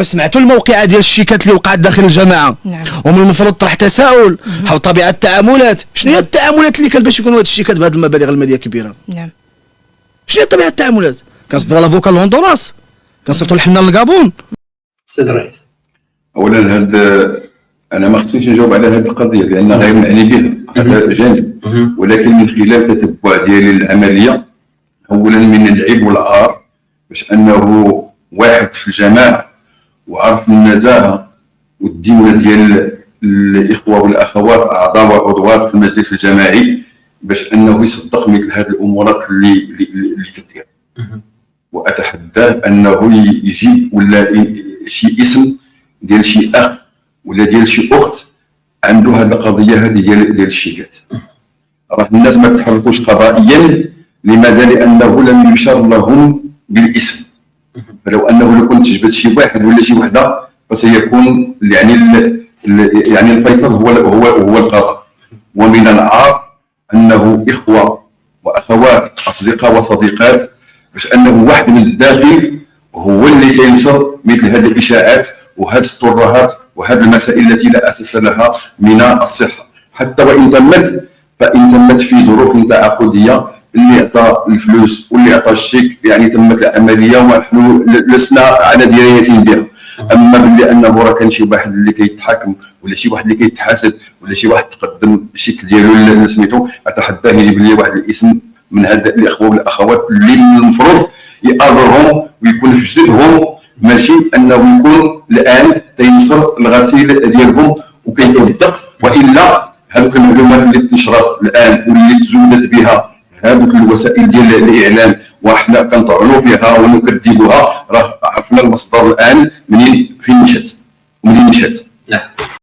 انتم سمعتوا الموقعه ديال الشيكات اللي وقعت داخل الجماعه. نعم. ومن المفروض طرح تساؤل حول طبيعه التعاملات. شنو هي التعاملات اللي كانت باش يكونوا هاد الشيكات بهذه المبالغ الماليه كبيره؟ نعم. شنو هي طبيعه التعاملات؟ كنصدروا لافوكا لهندوراس، كنصيفطوا الحنه للكابون. سيد الرئيس، اولا انا ما خصنيش نجاوب على هذه القضيه لان غير معني بها، هذا جانب. ولكن من خلال تتبع ديالي للعمليه، اولا من العيب والعار باش انه واحد في الجماعه وعرف من النزاهه والديونه ديال الاخوه والاخوات اعضاء وعضوات المجلس الجماعي باش انه يصدق مثل هذه الامورات اللي تدير. واتحداه انه يجيب ولا شي اسم ديال شي اخ ولا ديال شي اخت عنده هذه القضيه هذه ديال الشيكات. راه الناس ما تحركوش قضائيا. لماذا؟ لانه لم يشار لهم بالاسم. فلو انه لو كنت جبت شي واحد ولا شي وحده فسيكون يعني الفيصل هو القضاء. ومن العار انه اخوه واخوات اصدقاء وصديقات باش انه واحد من الداخل هو اللي كينشر مثل هذه الاشاعات وهذه الترهات وهذه المسائل التي لا اساس لها من الصحه، حتى وان تمت فان تمت في ظروف تعاقديه. اللي عطى الفلوس واللي عطى الشيك يعني تمت العمليه ونحن لسنا على درايه بها. اما باللي انه راه كان شي واحد اللي كيتحاكم ولا شي واحد اللي كيتحاسب ولا شي واحد تقدم الشيك ديالو سميتو، اتحداه يجيب لي واحد الاسم من هاد الاخوه والاخوات اللي المفروض يقررهم ويكون في جدهم، ماشي انه يكون الان تينشر الغسيل ديالهم وكيصدق. والا هذوك المعلومات اللي تنشرت الان واللي تزودت بها هذوك الوسائل ديال الاعلام وحنا كنطعنوا فيها ونكذبوها، راه عرفنا المصدر الان فين مشات. نعم.